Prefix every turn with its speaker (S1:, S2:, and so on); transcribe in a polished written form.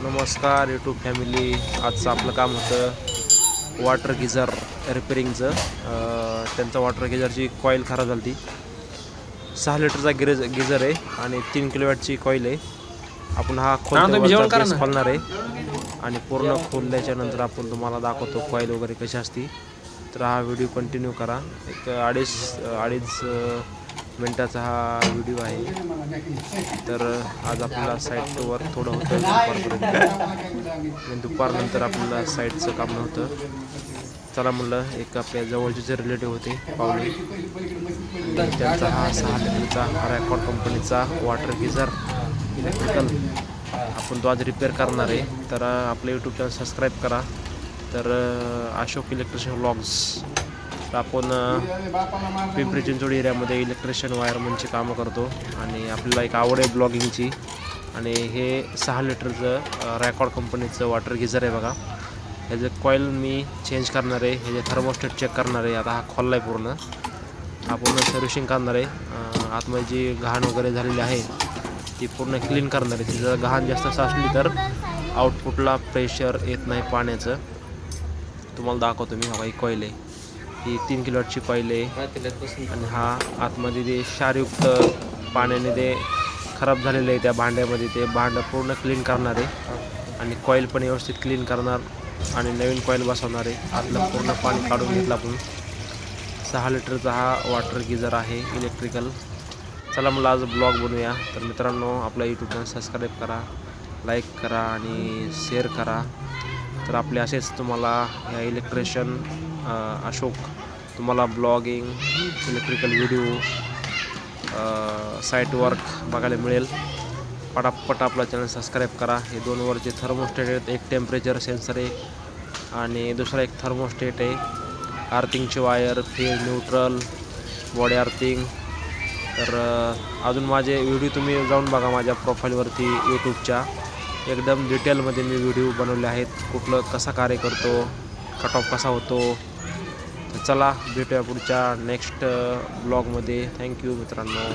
S1: नमस्कार YouTube family. आजचं आपलं काम होतं वॉटर गिझर रिपेरिंगचं. त्यांचा वॉटर गिझरची कॉईल खराब झाली. 6 लिटरचा गिझर आहे आणि 3 किलोवॅटची कॉईल आहे. आपण हा खोलणार आहे आणि पूर्ण खोलल्याच्यानंतर आपण तुम्हाला दाखवतो कॉईल वगैरे कशी असती. तर हा व्हिडिओ कंटिन्यू करा. एक अडीच मिनटाचा हा व्हिडिओ आहे. तर आज आपल्याला साईटवर थोडं होतं दुपारपर्यंत, दुपारनंतर आपल्याला साईटचं काम नव्हतं. चला म्हणलं, एक आपल्या जवळचे जे रिलेटिव्ह होते पाहुणे, त्यांचा हा 6 लिटरचा रॅकॉर्ड कंपनीचा वॉटर गिझर इलेक्ट्रिकल आपण तो आज रिपेअर करणार आहे. तर आपलं यूट्यूब चॅनल सबस्क्राईब करा. तर अशोक इलेक्ट्रिशियन व्लॉग्स. तर आपण पिंपरी चिंचवड एरियामध्ये इलेक्ट्रिशियन वायरमनची कामं करतो आणि आपल्याला एक आवड आहे ब्लॉगिंगची. आणि हे 6 लिटरचं रॅकॉर्ड कंपनीचं वॉटर गिझर आहे बघा. ह्याचं कॉईल मी चेंज करणार आहे. ह्याचे थर्मोस्टेट चेक करणार आहे. आता हा खोलला आहे पूर्ण. हा पूर्ण सर्व्हिसिंग करणार आहे. आतमध्ये जी घाण वगैरे झालेली आहे ती पूर्ण क्लीन करणार आहे. जर घाण जास्त साचली तर आउटपुटला प्रेशर येत नाही पाण्याचं. तुम्हाला दाखवतो मी. हा ही कॉईल आहे, ही 3 किलोवॅटची कॉईल आहे. आणि हा आतमध्ये ते क्षारयुक्त पाण्याने ते खराब झालेलं आहे. त्या भांड्यामध्ये ते भांडं पूर्ण क्लीन करणार आहे आणि कॉईल पण व्यवस्थित क्लीन करणार आणि नवीन कॉईल बसवणार आहे. आतलं पूर्ण पाणी काढून घेतलं आपण. 6 लिटरचा हा वॉटर गिझर आहे इलेक्ट्रिकल. चला मला आज ब्लॉग बनवूया. तर मित्रांनो, आपला यूट्यूब चॅनल सबस्क्राईब करा, लाईक करा आणि शेअर करा. तर आपले असेच तुम्हाला ह्या इलेक्ट्रिशियन अशोक तुम्हाला blogging, electrical video, site work बघायला मिळेल. पटापट आपला चॅनल सबस्क्राईब करा. हे 2 वरचे थर्मोस्टेट आहेत. एक टेम्परेचर सेन्सर आहे आणि दुसरा एक थर्मोस्टेट आहे. आर्थिंगची wire, phase, neutral, body earthing. तर अजून माझे व्हिडिओ तुम्ही जाऊन बघा माझ्या प्रोफाईलवरती यूट्यूबच्या. एकदम डिटेलमध्ये मी व्हिडिओ बनवले आहेत. कुठलं कसा कार्य करतो, कट ऑफ कसा होतो. तर चला भेटूया पुढच्या नेक्स्ट ब्लॉगमध्ये. थँक्यू मित्रांनो.